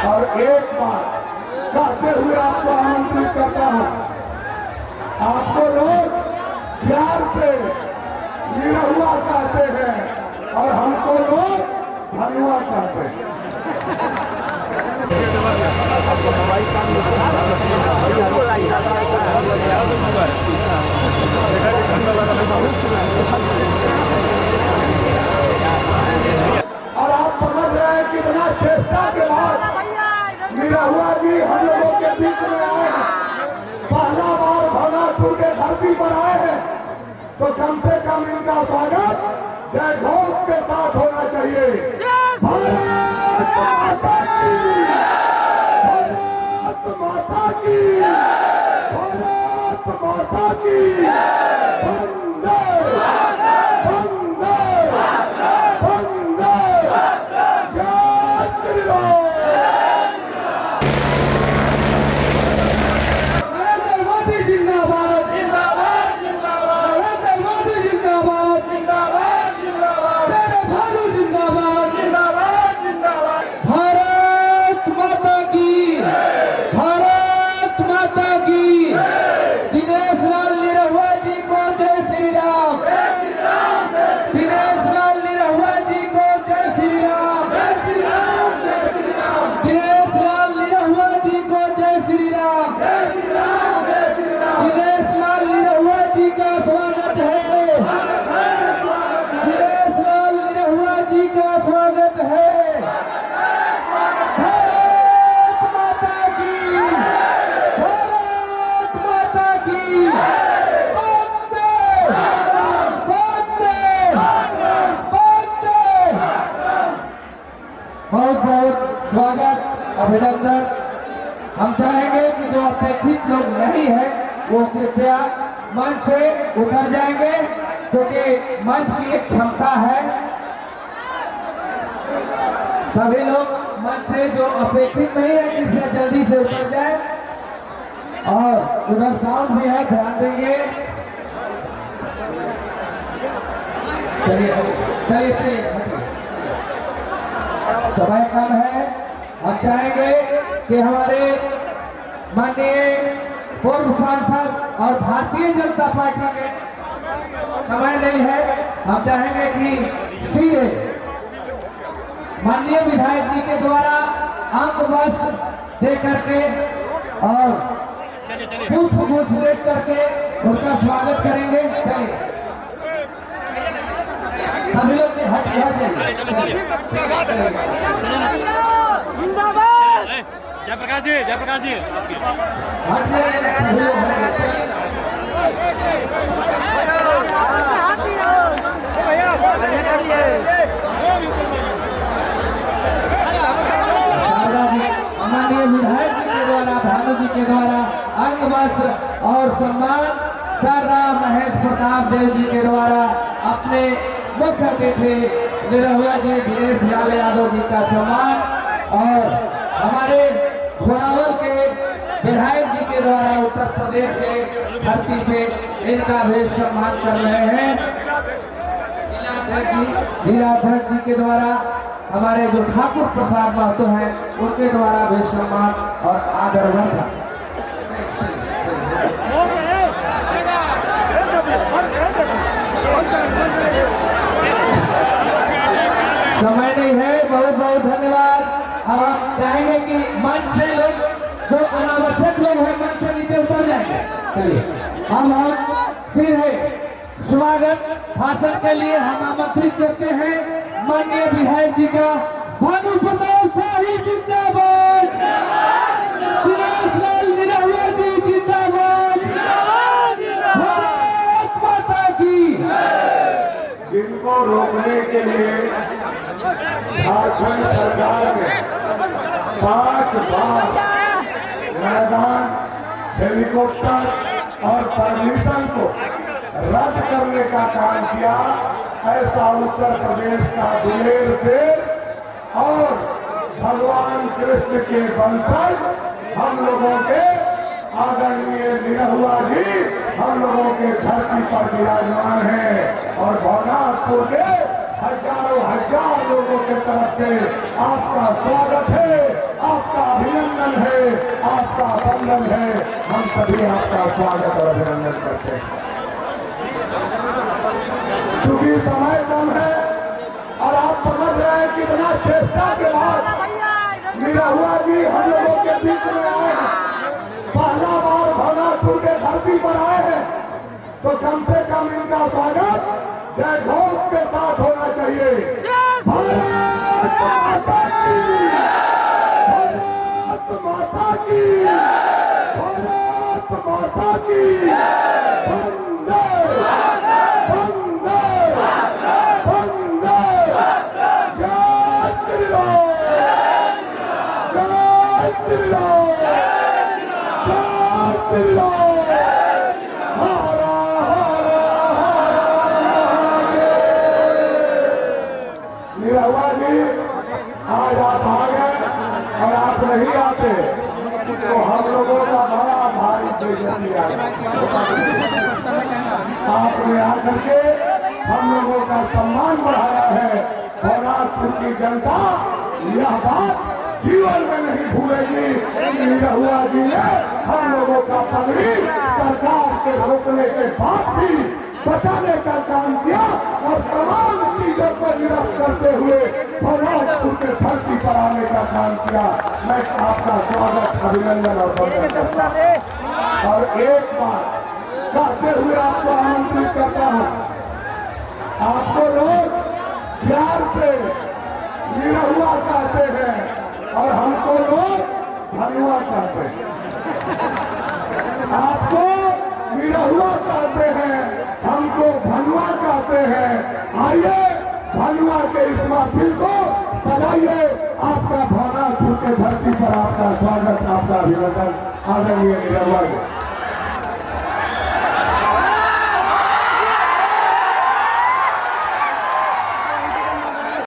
और एक बार कहते हुए आपको आमंत्रित करता हूं, आपको लोग प्यार से निरहुआ कहते हैं और हमको लोग भनुआ कहते हैं। और आप समझ रहे हैं कितना चेष्टा के बाद निरहुआ जी हम लोगों के बीच में आए हैं। पहला बार भागलपुर के धरती पर आए हैं, तो कम से कम इनका स्वागत जय घोष के साथ होना चाहिए। भारत माता की, भारत माता की, भारत माता की, वंदे वंदे वंदे, जय श्री राम। नरेंद्र मोदी जिंदाबाद, जिंदाबाद जिंदाबाद, नरेंद्र मोदी जिंदाबाद, जिंदाबाद जिंदाबाद, तेरे भानु जिंदाबाद, जिंदाबाद जिंदाबाद। भारत माता की, भारत माता की, दिनेश लाल निरहुआ जी को जय श्री राम, दिनेश लाल निरहुआ जी को जय श्री राम, दिनेश लाल निरहुआ जी को जय श्री राम, दिनेश लाल निरहुआ जी का स्वागत है, दिनेश लाल निरहुआ जी का स्वागत है। भारत माता की, भारत माता की, वंदे वंदे वंदे। बहुत बहुत स्वागत, अभिनंदन। हम चाहेंगे कि जो अपेक्षित लोग नहीं है वो कृपया मंच से उतर जाएंगे, क्योंकि मंच की एक क्षमता है। सभी लोग मंच से जो अपेक्षित नहीं है कृपया जल्दी से उतर जाए। और उधर साउंड भी है, ध्यान देंगे। चलिए चलिए चलिए, समय कम है। हम चाहेंगे कि हमारे माननीय पूर्व सांसद और भारतीय जनता पार्टी के, समय नहीं है, हम चाहेंगे कि सीधे माननीय विधायक जी के द्वारा अंग वस्त्र दे करके और पुष्प गुच्छ दे करके उनका स्वागत करेंगे। चलिए सभी लोग हट जाइए। जिंदाबाद जयप्रकाश जी, जयप्रकाश जी हट जाइए सभी लोग, हट जाइए। माननीय विधायक जी के द्वारा, भानु जी के द्वारा अंग वस्त्र और सम्मान शारदा महेश प्रताप देव जी के द्वारा अपने मुख्य अतिथि निरहुआ जी दिनेश लाल यादव जी का सम्मान, और हमारे घोरावल के विधायक जी के द्वारा उत्तर प्रदेश के धरती से इनका भी सम्मान कर रहे हैं। जिलाध्यक्ष जी के द्वारा हमारे जो ठाकुर प्रसाद महतो हैं उनके द्वारा भी सम्मान और आदर वर्धन। समय नहीं है, बहुत बहुत धन्यवाद। अब आप चाहेंगे कि मंच से लोग जो अनावश्यक लोग हैं मंच से नीचे उतर जाएंगे। चलिए हम सीधे स्वागत भाषण के लिए हम आमंत्रित करते हैं माननीय विधायक जी का। भानु प्रताप शाही जिंदाबाद, दिनेश लाल निरहुआ जी जिंदाबाद, भारत माता की। जिनको रोकने के लिए झारखंड सरकार ने 5 बार मैदान, हेलीकॉप्टर और परमिशन को रद्द करने का काम किया, ऐसा उत्तर प्रदेश का दिलेर से और भगवान कृष्ण के वंशज हम लोगों के आदरणीय निरहुआ जी हम लोगों के धरती पर विराजमान हैं। और भवनाथपुर के हजारों हजार लोगों के तरफ से आपका स्वागत है, आपका का बंधन है। हम सभी आपका स्वागत और अभिनंदन करते हैं। चूंकि समय कम है और आप समझ रहे हैं कितना चेष्टा के बाद निरहुआ जी हम लोगों के बीच में आए हैं। पहला बार भवनाथपुर के धरती पर आए हैं, तो कम से कम इनका स्वागत जय घोष के साथ होना चाहिए। भारत माता की, भारत माता की, भारत माता की, वंदे वंदे वंदे, जय श्री राम, जय श्री राम, जय श्री राम। निरहुआ जी आज आप आ गए और आप नहीं आते तो हम लोगों का बड़ा भारी बेइज्जती आपने आकर के हम लोगों का सम्मान बढ़ाया है। भवनाथपुर की जनता यह बात जीवन में नहीं भूलेगी। निरहुआ जी ने हम लोगों का पगड़ी सरकार के रोकने के बाद भी बचाने का काम किया और तमाम चीजों को निरस्त करते हुए भवनाथपुर के धरती पर आने का काम किया। मैं आपका स्वागत, अभिनंदन और वंदन करता हूं और एक बात कहते हुए आपको आमंत्रित करता हूं। आपको लोग प्यार से निरहुआ कहते हैं और हमको लोग भनुआ कहते हैं। आपको निरहुआ कहते हैं, हमको भनुआ कहते हैं। आइए भनुआ के इस महफिल को सजाइए। आपका भवनाथपुर के धरती पर आपका स्वागत, आपका अभिनंदन। आदरणीय निरहुआ जी।